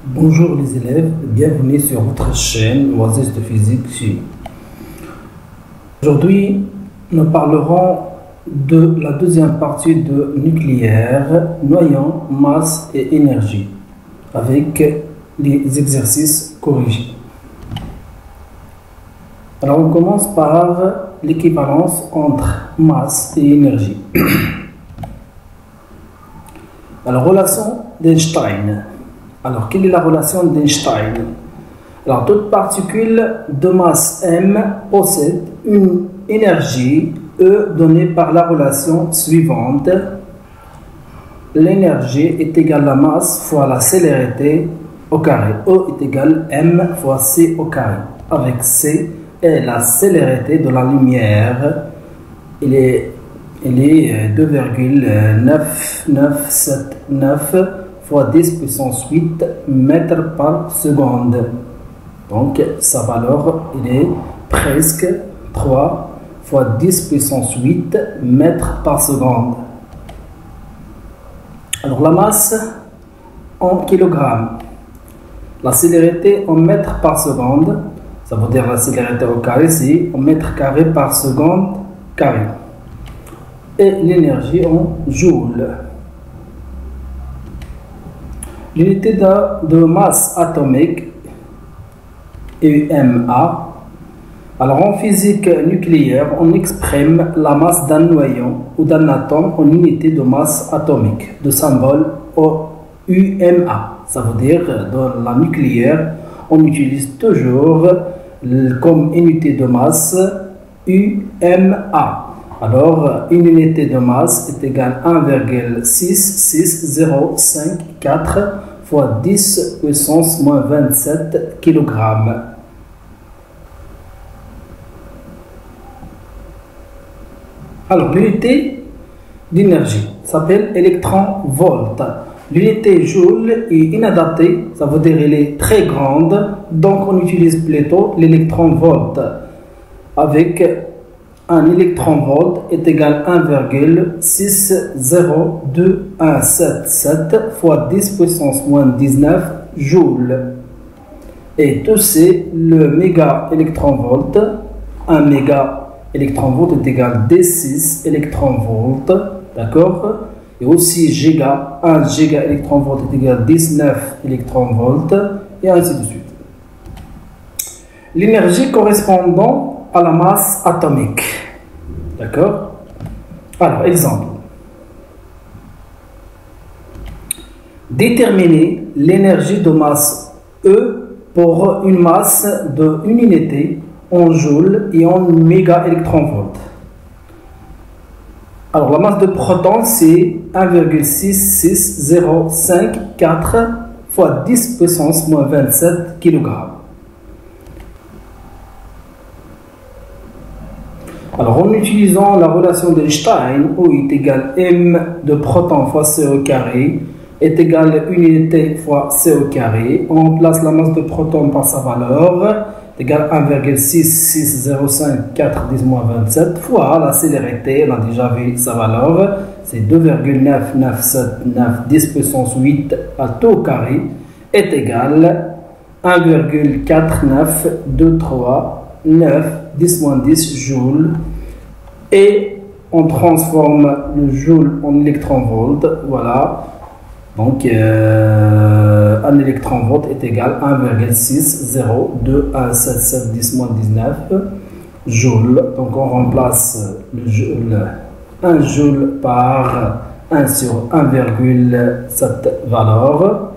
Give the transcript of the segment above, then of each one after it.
Bonjour les élèves, bienvenue sur votre chaîne Oasis de physique. Aujourd'hui, nous parlerons de la deuxième partie de nucléaire, noyau, masse et énergie, avec les exercices corrigés. Alors on commence par l'équivalence entre masse et énergie. Alors, relation d'Einstein. Alors, quelle est la relation d'Einstein? Alors, toute particule de masse m possède une énergie E donnée par la relation suivante. L'énergie est égale à la masse fois la célérité au carré. E est égale m fois c au carré. Avec c est la célérité de la lumière. Il est 2,9979 fois 10 puissance 8 mètres par seconde. Donc sa valeur est presque 3 fois 10 puissance 8 mètres par seconde. Alors la masse en kilogrammes, la célérité en mètres par seconde, ça veut dire la célérité au carré, c'est en mètres carrés par seconde carré. Et l'énergie en joules. L'unité de masse atomique UMA. Alors en physique nucléaire, on exprime la masse d'un noyau ou d'un atome en unité de masse atomique, de symbole UMA. Ça veut dire dans la nucléaire, on utilise toujours comme unité de masse UMA. Alors, une unité de masse est égale à 1,66054 fois 10 puissance moins 27 kg. Alors, l'unité d'énergie s'appelle électron-volt. L'unité joule est inadaptée, ça veut dire qu'elle est très grande, donc on utilise plutôt l'électron-volt avec un électron-volt est égal à 1,602177 fois 10 puissance moins 19 joules. Et tout c'est le méga électron-volt. Un méga électron-volt est égal à D6 électron-volt. D'accord? Et aussi giga, 1 giga électron-volt est égal à 19 électron-volt. Et ainsi de suite. L'énergie correspondant à la masse atomique. D'accord? Alors, exemple. Déterminer l'énergie de masse E pour une masse de une unité en joules et en méga électron-volt. Alors, la masse de proton, c'est 1,66054 fois 10 puissance moins 27 kg. Alors, en utilisant la relation d'Einstein, O est égal M de proton fois C au carré est égal à une unité fois C au carré. On remplace la masse de proton par sa valeur, est égal à 1,66054 10-27 fois la célérité, on a déjà vu sa valeur, c'est 2,9979 10 puissance 8 à tout au carré, est égal à 1,49239 10-10 joules. Et on transforme le joule en électron-volt. Voilà. Donc, un électron-volt est égal à 1,60217 10-19 joules. Donc, on remplace le joule, 1 joule par 1 sur 1,7 valeur.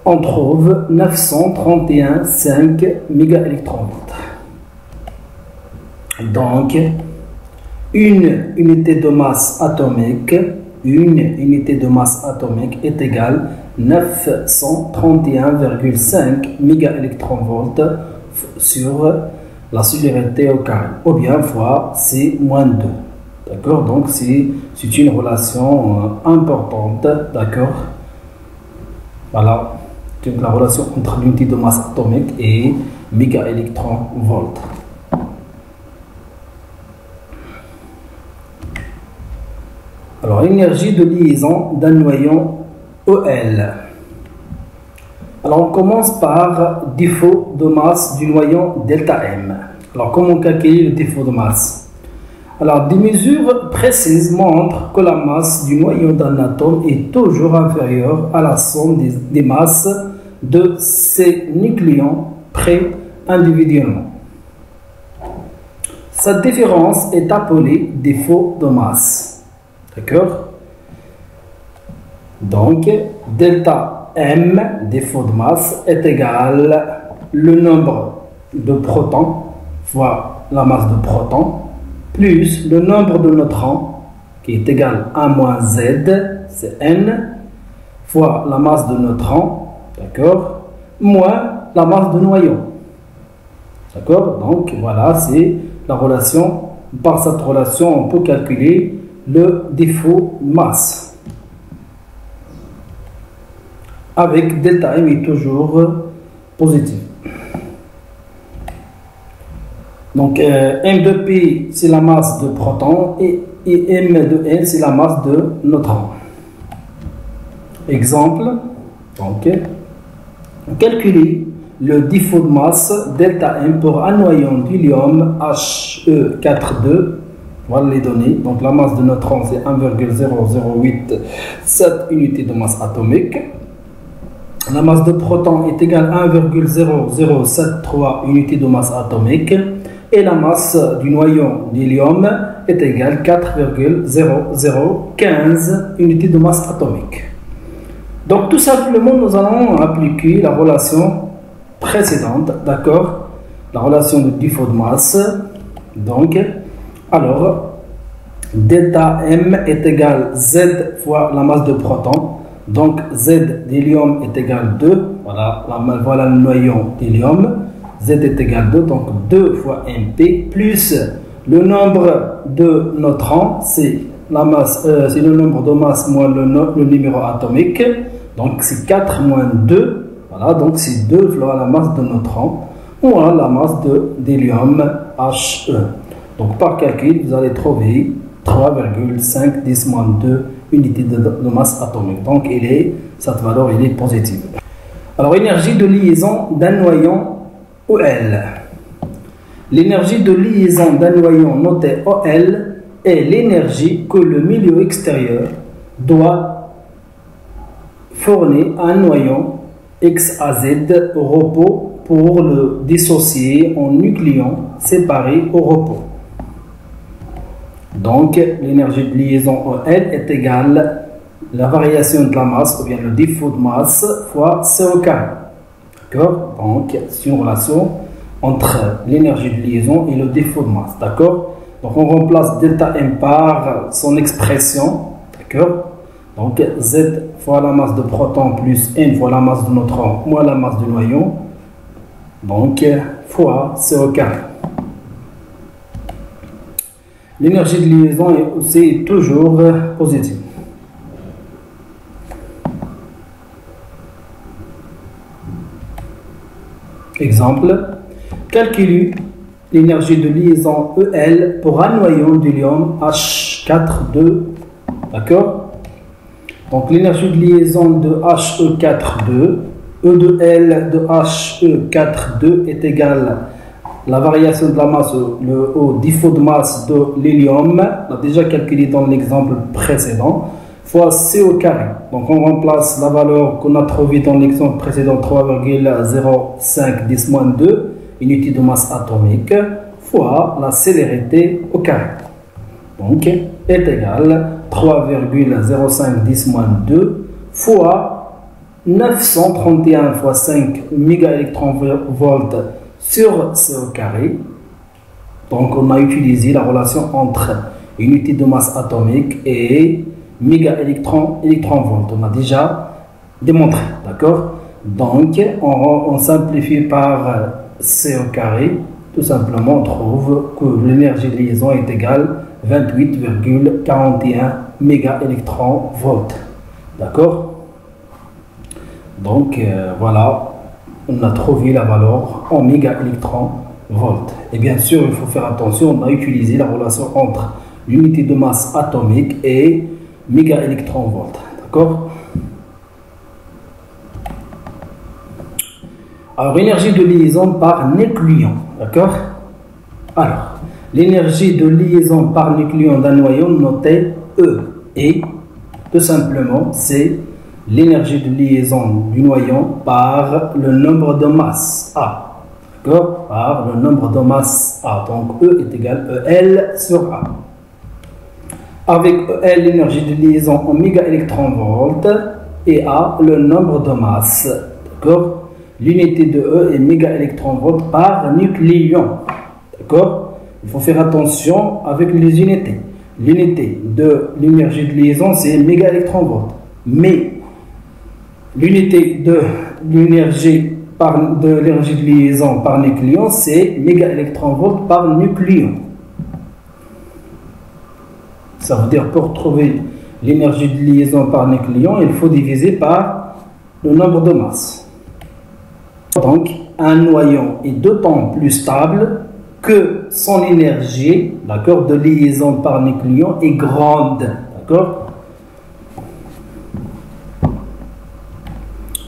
On trouve 931,5 mégaélectron-volts. Donc, une unité de masse atomique est égale à 931,5 mégaélectron-volts sur la célérité au carré, ou bien fois C moins 2. D'accord? Donc, c'est une relation importante. D'accord? Voilà. Donc, la relation entre l'unité de masse atomique et mégaélectron-volts. Alors, l'énergie de liaison d'un noyau EL. Alors on commence par défaut de masse du noyau delta M. Alors comment calculer le défaut de masse? Alors des mesures précises montrent que la masse du noyau d'un atome est toujours inférieure à la somme des masses de ses nucléons pris individuellement. Cette différence est appelée défaut de masse. D'accord? Donc, delta M, défaut de masse, est égal le nombre de protons fois la masse de protons plus le nombre de neutrons qui est égal à moins Z, c'est N, fois la masse de neutrons, d'accord, moins la masse de noyau. D'accord? Donc, voilà, c'est la relation. Par cette relation, on peut calculer le défaut masse. Avec delta M est toujours positif. Donc, M de P, c'est la masse de protons et M de N, c'est la masse de neutrons. Exemple, donc, calculer le défaut de masse delta M pour un noyau d'hélium He42. Voilà les données. Donc, la masse de neutrons, c'est 1,0087 unités de masse atomique. La masse de protons est égale à 1,0073 unités de masse atomique. Et la masse du noyau d'hélium est égale à 4,0015 unités de masse atomique. Donc tout simplement, nous allons appliquer la relation précédente, d'accord? La relation de défaut de masse. Donc, alors, delta M est égal à Z fois la masse de protons. Donc, Z d'hélium est égal à 2. Voilà le noyau d'hélium. Z est égal à 2, donc 2 fois MP, plus le nombre de neutrons, c'est la masse, c'est le nombre de masse moins le numéro atomique, donc c'est 4 moins 2, voilà, donc c'est 2 fois la masse de neutrons, moins la masse d'hélium He. Donc par calcul, vous allez trouver 3,5 10 moins 2 unités de masse atomique, donc cette valeur elle est positive. Alors énergie de liaison d'un noyau OL. L'énergie de liaison d'un noyau noté OL est l'énergie que le milieu extérieur doit fournir à un noyau XAZ au repos pour le dissocier en nucléons séparés au repos. Donc, l'énergie de liaison OL est égale à la variation de la masse, ou bien le défaut de masse, fois C au carré. D'accord? Donc, c'est une relation entre l'énergie de liaison et le défaut de masse. D'accord? Donc, on remplace delta M par son expression. D'accord? Donc, Z fois la masse de protons plus N fois la masse de neutrons moins la masse de noyau. Donc, fois C au carré. L'énergie de liaison est aussi toujours positive. Exemple, calculer l'énergie de liaison EL pour un noyau d'hélium H42. D'accord? Donc l'énergie de liaison de He42, E de L de He42 est égale à la variation de la masse au défaut de masse de l'hélium, on a déjà calculé dans l'exemple précédent, fois C au carré. Donc on remplace la valeur qu'on a trouvée dans l'exemple précédent, 3,05 10 moins 2 unités de masse atomique, fois la célérité au carré. Donc est égal à 3,05 10 moins 2 fois 931 fois 5 mégaélectronvolts sur C au carré. Donc on a utilisé la relation entre unité de masse atomique et mégaélectronvolts. On a déjà démontré, d'accord? Donc on simplifie par C au carré. Tout simplement, on trouve que l'énergie de liaison est égale à 28,41 mégaélectronvolts. D'accord? Donc voilà, on a trouvé la valeur en mégaélectronvolts. Et bien sûr, il faut faire attention, on a utilisé la relation entre l'unité de masse atomique et mégaélectronvolts. D'accord? Alors, énergie de liaison par nucléon, d'accord? Alors, l'énergie de liaison par nucléon d'un noyau noté E et tout simplement c'est l'énergie de liaison du noyau par le nombre de masse A, d'accord? Par le nombre de masse A. Donc E est égal à EL sur A. Avec EL, l'énergie de liaison en mégaélectronvolts et A, le nombre de masse, d'accord? L'unité de E est mégaélectronvolts par nucléon, d'accord? Il faut faire attention avec les unités. L'unité de l'énergie de liaison, c'est mégaélectronvolts. Mais l'unité de l'énergie de liaison par nucléon, c'est mégaélectronvolts par nucléon. Ça veut dire pour trouver l'énergie de liaison par nucléon, il faut diviser par le nombre de masses. Donc, un noyau est d'autant plus stable que son énergie, d'accord, de liaison par nucléon est grande, d'accord.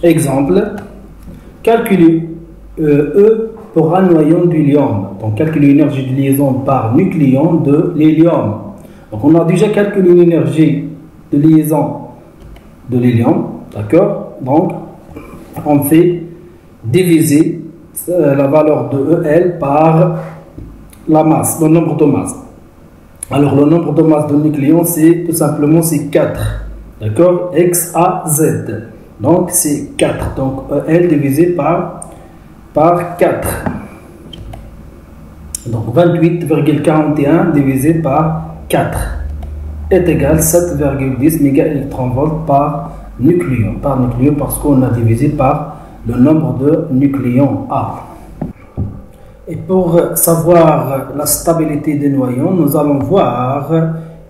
Exemple, calculer E pour un noyau d'hélium. Donc, calculer l'énergie de liaison par nucléon de l'hélium. Donc, on a déjà calculé l'énergie de liaison de l'hélium, d'accord. Donc, on fait diviser la valeur de EL par la masse, le nombre de masses. Alors, le nombre de masses de nucléon, c'est tout simplement 4, d'accord, X, A, Z. Donc, c'est 4. Donc, EL divisé par 4. Donc, 28,41 divisé par 4 est égal à 7,10 mégaélectronvolts par nucléon. Par nucléon parce qu'on a divisé par le nombre de nucléons A. Et pour savoir la stabilité des noyaux, nous allons voir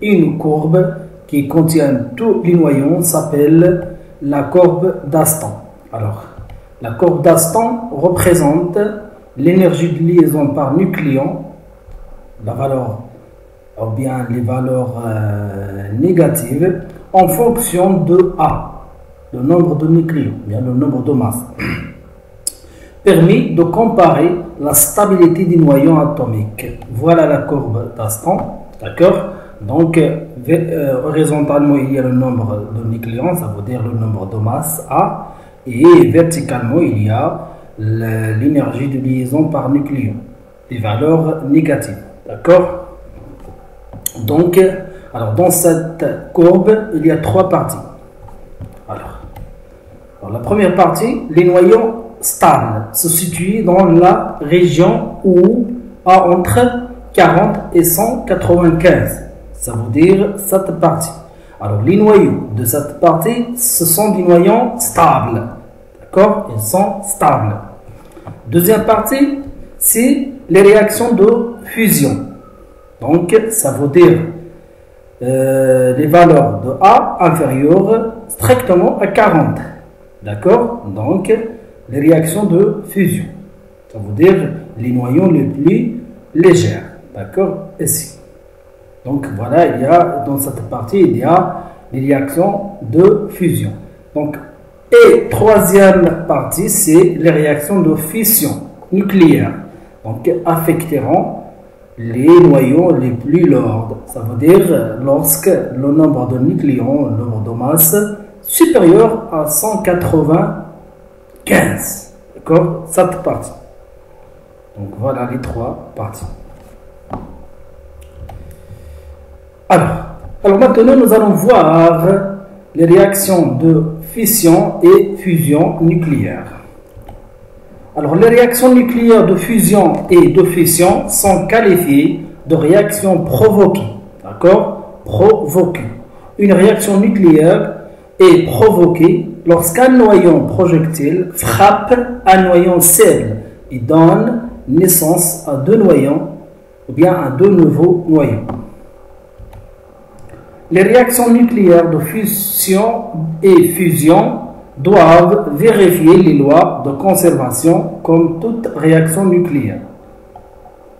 une courbe qui contient tous les noyaux, s'appelle la courbe d'Aston. Alors, la courbe d'Aston représente l'énergie de liaison par nucléon, la valeur ou bien les valeurs négatives en fonction de A, le nombre de nucléons, bien le nombre de masses, permet de comparer la stabilité des noyaux atomiques. Voilà la courbe d'Aston, d'accord? Donc, horizontalement, il y a le nombre de nucléons, ça veut dire le nombre de masses A, et verticalement, il y a l'énergie de liaison par nucléon, des valeurs négatives, d'accord? Donc, alors dans cette courbe, il y a 3 parties. Alors, la première partie, les noyaux stables se situent dans la région où A entre 40 et 195. Ça veut dire cette partie. Alors, les noyaux de cette partie, ce sont des noyaux stables. D'accord? Ils sont stables. Deuxième partie, c'est les réactions de fusion. Donc, ça veut dire les valeurs de A inférieures strictement à 40. D'accord? Donc, les réactions de fusion. Ça veut dire les noyaux les plus légers. D'accord? Ici. Donc, voilà, il y a, dans cette partie, il y a les réactions de fusion. Donc, et troisième partie, c'est les réactions de fission nucléaire. Donc, affecteront les noyaux les plus lourds. Ça veut dire lorsque le nombre de nucléons, le nombre de masse, supérieur à 195. D'accord? Cette partie. Donc, voilà les 3 parties. Alors maintenant, nous allons voir les réactions de fission et fusion nucléaire. Alors, les réactions nucléaires de fusion et de fission sont qualifiées de réactions provoquées. D'accord? Provoquées. Une réaction nucléaire est provoquée lorsqu'un noyau projectile frappe un noyau cible et donne naissance à 2 noyaux ou bien à 2 nouveaux noyaux. Les réactions nucléaires de fission et fusion doivent vérifier les lois de conservation comme toute réaction nucléaire.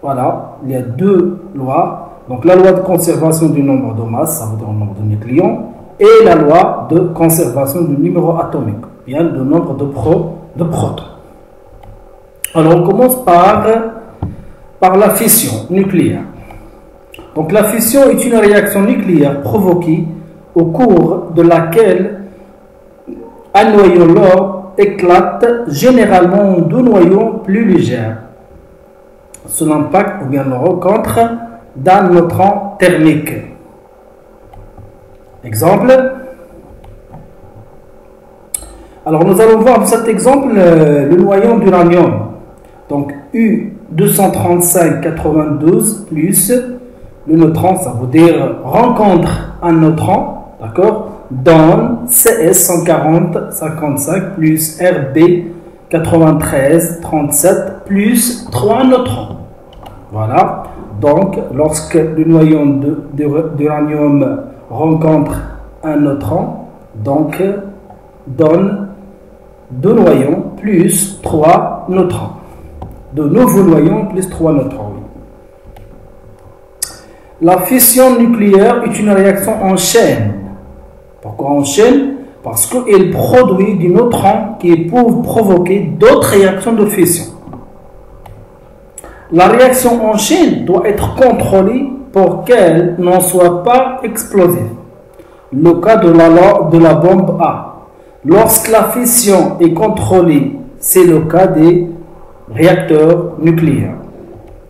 Voilà, il y a 2 lois. Donc la loi de conservation du nombre de masse, ça veut dire le nombre de nucléons, et la loi de conservation du numéro atomique, bien le nombre de protons. Alors, on commence par la fission nucléaire. Donc, la fission est une réaction nucléaire provoquée au cours de laquelle un noyau lourd éclate généralement en deux noyaux plus légers sous l'impact ou bien la rencontre d'un neutron thermique. Exemple. Alors, nous allons voir dans cet exemple le noyau d'uranium. Donc, U235-92 plus le neutron, ça veut dire rencontre un neutron, d'accord, donne CS140-55 plus RB93-37 plus 3 neutrons. Voilà. Donc, lorsque le noyau d'uranium rencontre un neutron, donc donne 2 noyaux plus 3 neutrons. De nouveaux noyaux plus 3 neutrons. La fission nucléaire est une réaction en chaîne. Pourquoi en chaîne? Parce qu'elle produit des neutrons qui peuvent provoquer d'autres réactions de fission. La réaction en chaîne doit être contrôlée pour qu'elle n'en soit pas explosive. Le cas de la bombe A. Lorsque la fission est contrôlée, c'est le cas des réacteurs nucléaires.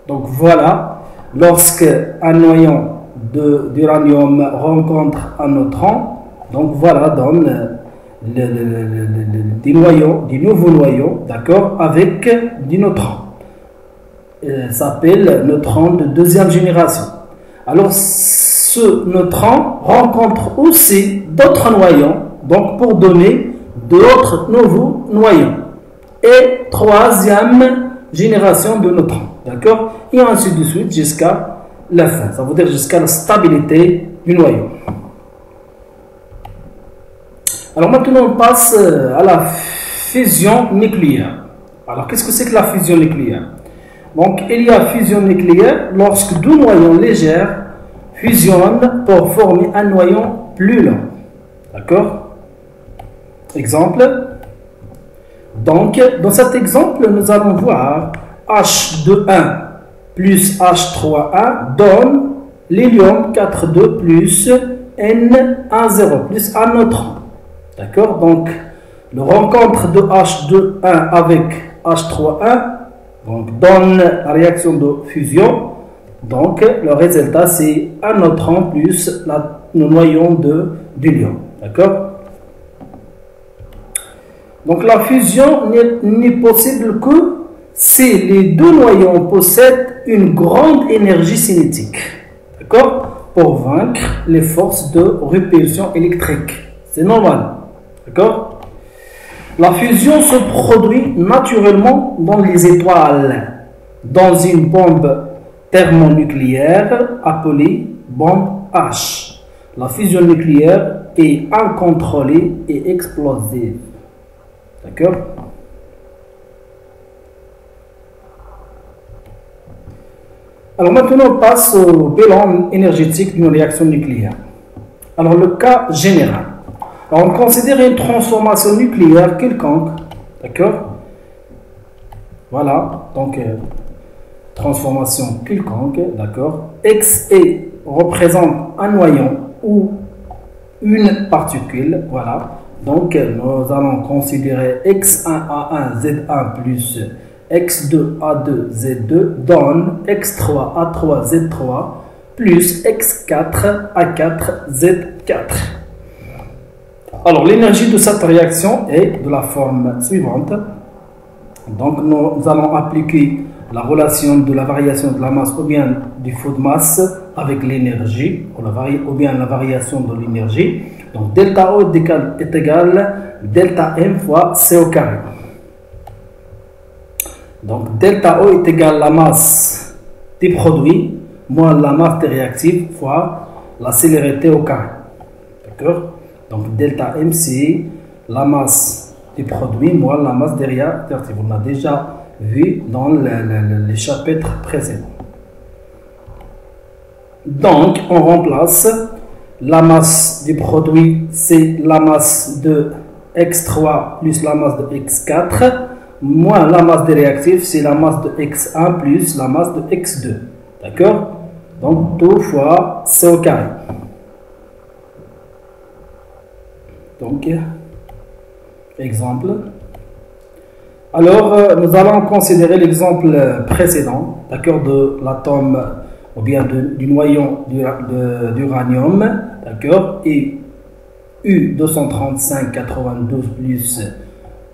Donc voilà. Lorsque un noyau d'uranium rencontre un neutron, donc voilà, donne des nouveaux noyaux, d'accord, avec des neutrons. S'appelle neutron de deuxième génération. Alors, ce neutron rencontre aussi d'autres noyaux, donc pour donner d'autres nouveaux noyaux. Et troisième génération de neutrons. D'accord? Et ainsi de suite jusqu'à la fin. Ça veut dire jusqu'à la stabilité du noyau. Alors maintenant, on passe à la fusion nucléaire. Alors, qu'est-ce que c'est que la fusion nucléaire? Donc, il y a fusion nucléaire lorsque deux noyaux légers fusionnent pour former un noyau plus long. D'accord? Exemple. Donc, dans cet exemple, nous allons voir H21 plus H31 donne l'hélium 42 plus N10 plus un neutron. D'accord? Donc, la rencontre de H21 avec H31 donc, donne la réaction de fusion. Donc, le résultat, c'est un neutron plus le noyau d'hélium. D'accord? Donc, la fusion n'est possible que si les deux noyaux possèdent une grande énergie cinétique, d'accord, pour vaincre les forces de répulsion électrique. C'est normal, d'accord. La fusion se produit naturellement dans les étoiles, dans une bombe thermonucléaire appelée bombe H. La fusion nucléaire est incontrôlée et explosive, d'accord. Alors maintenant, on passe au bilan énergétique d'une réaction nucléaire. Alors le cas général. Alors, on considère une transformation nucléaire quelconque, d'accord? Voilà, donc transformation quelconque, d'accord? X représente un noyau ou une particule, voilà. Donc nous allons considérer X1A1 Z1 plus X2A2 Z2 donne X3A3 Z3 plus X4A4 Z4. Alors l'énergie de cette réaction est de la forme suivante. Donc nous allons appliquer la relation de la variation de la masse ou bien du flux de masse avec l'énergie ou bien la variation de l'énergie. Donc delta O est égal delta M fois C au carré. Donc delta O est égal à la masse des produits moins la masse des réactifs fois la célérité au carré. D'accord? Donc delta M c'est la masse des produits moins la masse des réactifs. On a déjà vu dans les chapitres précédents. Donc on remplace la masse du produit, c'est la masse de X3 plus la masse de X4 moins la masse des réactifs, c'est la masse de X1 plus la masse de X2. D'accord? Donc, 2 fois C au carré. Donc, exemple. Alors, nous allons considérer l'exemple précédent, d'accord, de l'atome ou bien du noyau d'uranium, d'accord, et U235-92 plus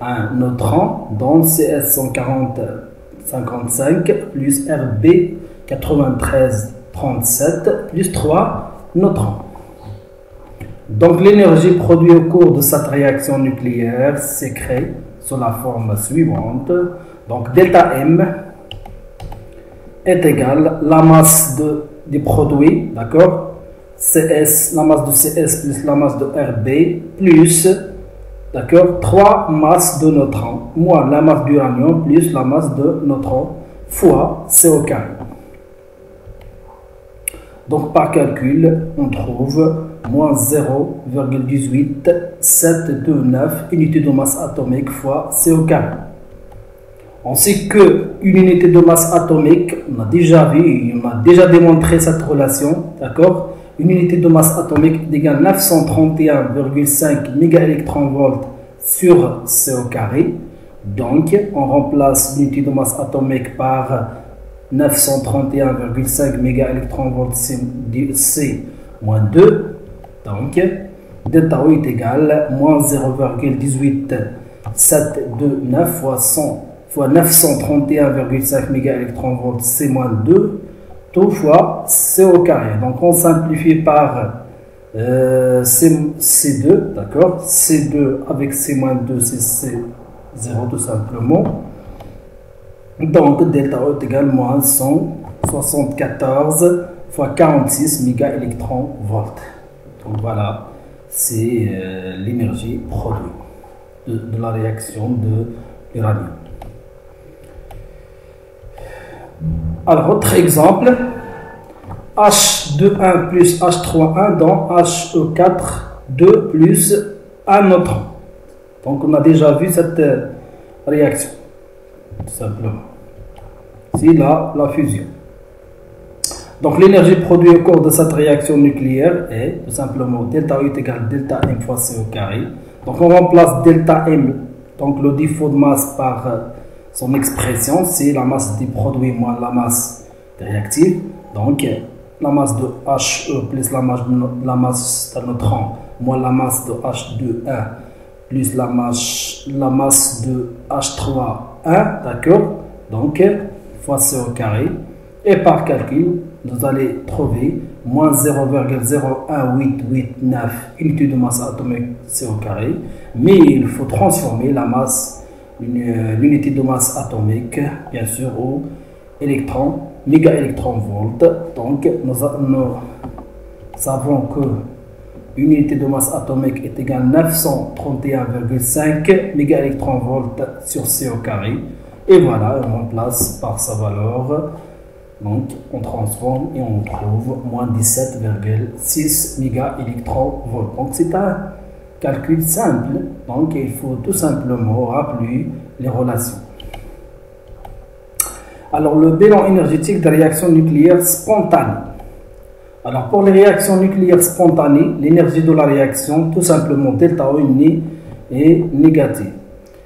un neutron, donc CS140-55 plus RB93-37 plus 3 neutrons. Donc l'énergie produite au cours de cette réaction nucléaire s'écrit sous la forme suivante. Donc delta M est égale à la masse des produits, d'accord, CS, la masse de CS plus la masse de RB plus, d'accord, 3 masses de neutrons moins la masse d'uranium plus la masse de neutrons fois C au carré. Donc par calcul, on trouve moins 0,18729 unités de masse atomique fois C au carré. On sait que une unité de masse atomique, on a déjà vu, on a déjà démontré cette relation, d'accord? Une unité de masse atomique égale 931,5 mégaélectronvolts sur C au carré. Donc, on remplace l'unité de masse atomique par 931,5 mégaélectronvolts C moins 2. Donc, delta U est égal à moins 0,18729 fois 100 fois 931,5 mégaélectronvolts C moins 2 tout fois C au carré. Donc on simplifie par C2, d'accord, C2 avec C moins 2 c'est C0 tout simplement. Donc delta E est égal à moins 174 fois 46 mégaélectronvolts. Donc voilà, c'est l'énergie produite de la réaction de l'uranium. Alors, autre exemple, H21 plus H31 dans HE4 plus un neutron. Donc, on a déjà vu cette réaction, tout simplement. C'est la fusion. Donc, l'énergie produite au cours de cette réaction nucléaire est tout simplement delta U est égal à delta M fois C au carré. Donc, on remplace delta M, donc le défaut de masse, par son expression, c'est la masse des produits moins la masse des réactifs. Donc, la masse de HE plus la masse d'un neutron moins la masse de H21 plus la masse de H31, d'accord? Donc, fois C au carré. Et par calcul, vous allez trouver moins 0,01889 unités de masse atomique C au carré. Mais il faut transformer la masse, l'unité de masse atomique, bien sûr, au électron, mégaélectronvolts. Donc, nous savons que l'unité de masse atomique est égale à 931,5 mégaélectronvolts sur C au carré. Et voilà, on remplace par sa valeur. Donc, on transforme et on trouve moins 17,6 mégaélectronvolts. Donc, c'est un calcul simple. Donc, il faut tout simplement rappeler les relations. Alors, le bilan énergétique des réactions nucléaires spontanées. Alors, pour les réactions nucléaires spontanées, l'énergie de la réaction, tout simplement, delta E est négative.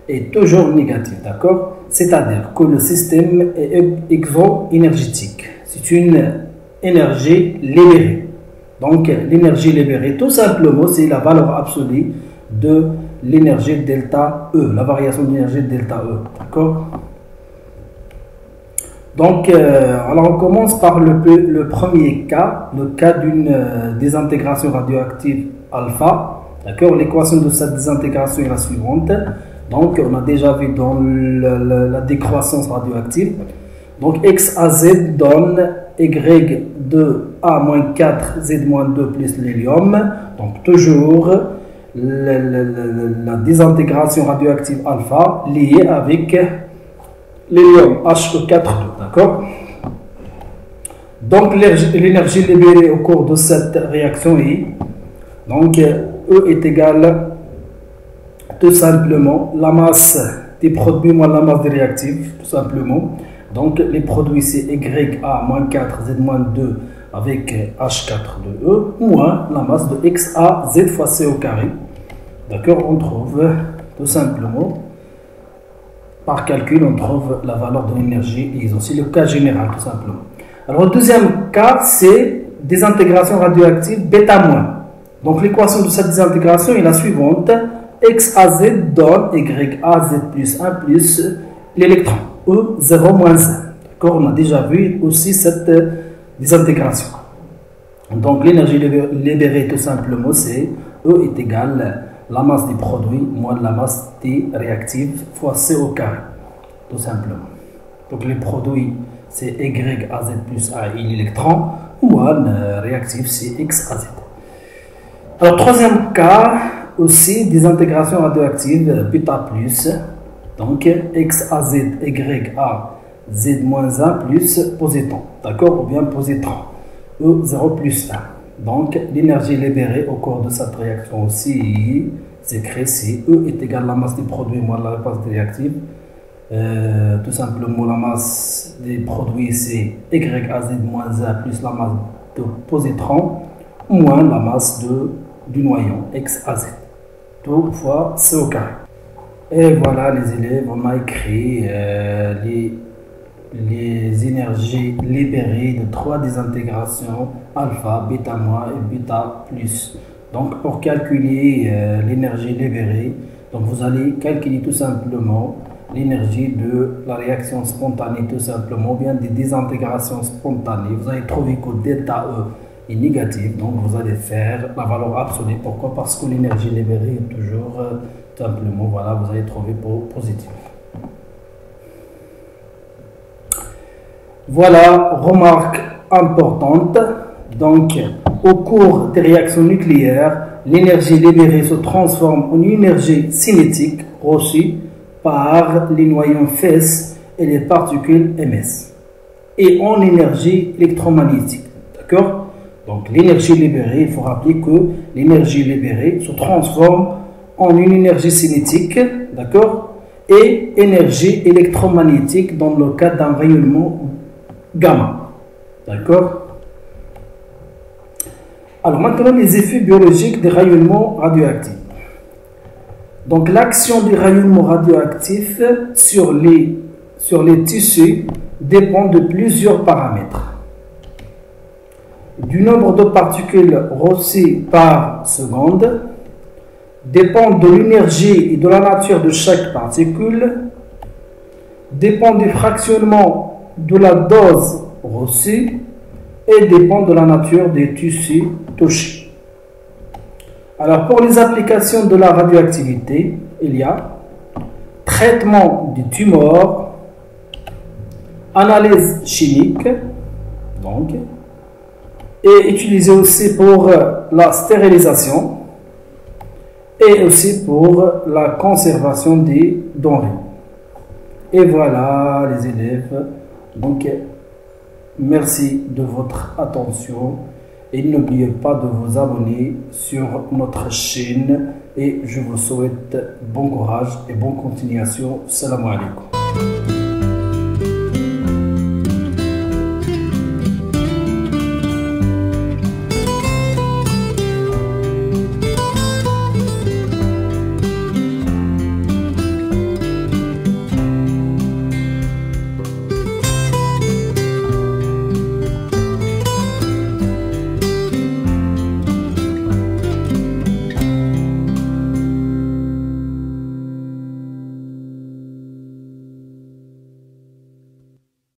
Est toujours négative, d'accord? C'est-à-dire que le système est exo-énergétique. C'est une énergie libérée. Donc, l'énergie libérée, tout simplement, c'est la valeur absolue de l'énergie delta E, la variation d'énergie delta E, d'accord? Donc, alors on commence par le premier cas, le cas d'une désintégration radioactive alpha, d'accord? L'équation de cette désintégration est la suivante. Donc, on a déjà vu dans la décroissance radioactive. Donc, X à Z donne Y de A-4, Z-2 plus l'hélium. Donc, toujours la désintégration radioactive alpha liée avec l'hélium He4, d'accord? Donc, l'énergie libérée au cours de cette réaction est, donc, E est égale tout simplement la masse des produits moins la masse des réactifs, tout simplement. Donc les produits c'est YA-4Z-2 avec H4-E moins la masse de XAZ fois C au carré. D'accord, on trouve tout simplement, par calcul, on trouve la valeur de l'énergie et aussi le cas général, tout simplement. Alors le deuxième cas, c'est désintégration radioactive bêta-. Donc l'équation de cette désintégration est la suivante. XAZ donne YAZ plus 1 plus l'électron, E0 moins 1. D'accord, on a déjà vu aussi cette désintégration. Donc l'énergie libérée tout simplement c'est E est égal à la masse des produits moins la masse des réactifs fois C au carré, tout simplement. Donc les produits c'est YAZ plus A et l'électron, moins réactif c'est XAZ. Alors troisième cas aussi désintégration radioactive bêta plus, donc XAZ YAZ-1 plus positron, d'accord, ou bien positron, E0 plus 1. Donc l'énergie libérée au cours de cette réaction aussi c'est créé si E est égal à la masse des produits moins la masse des réactifs. Tout simplement la masse des produits c'est YAZ-1 plus la masse de positron moins la masse du noyau XAZ, tout fois C au carré. Et voilà les élèves, on a écrit les énergies libérées de trois désintégrations alpha, bêta- et bêta plus. Donc pour calculer l'énergie libérée, donc vous allez calculer tout simplement l'énergie de la réaction spontanée tout simplement, ou bien des désintégrations spontanées. Vous allez trouver que delta E est négatif, donc vous allez faire la valeur absolue. Pourquoi? Parce que l'énergie libérée est toujours tout simplement, voilà, vous allez trouver pour positif. Voilà, remarque importante. Donc, au cours des réactions nucléaires, l'énergie libérée se transforme en énergie cinétique reçue par les noyaux FES et les particules MS et en énergie électromagnétique. D'accord? Donc, l'énergie libérée, il faut rappeler que l'énergie libérée se transforme en une énergie cinétique, d'accord, et énergie électromagnétique dans le cas d'un rayonnement gamma. D'accord? Alors maintenant, les effets biologiques des rayonnements radioactifs. Donc l'action des rayonnements radioactifs sur les tissus dépend de plusieurs paramètres. Du nombre de particules reçues par seconde, dépend de l'énergie et de la nature de chaque particule, dépend du fractionnement de la dose reçue et dépend de la nature des tissus touchés. Alors pour les applications de la radioactivité, il y a traitement des tumeurs, analyse chimique, donc, et utilisé aussi pour la stérilisation et aussi pour la conservation des denrées. Et voilà les élèves, donc merci de votre attention et n'oubliez pas de vous abonner sur notre chaîne et je vous souhaite bon courage et bonne continuation. Salam alaikum.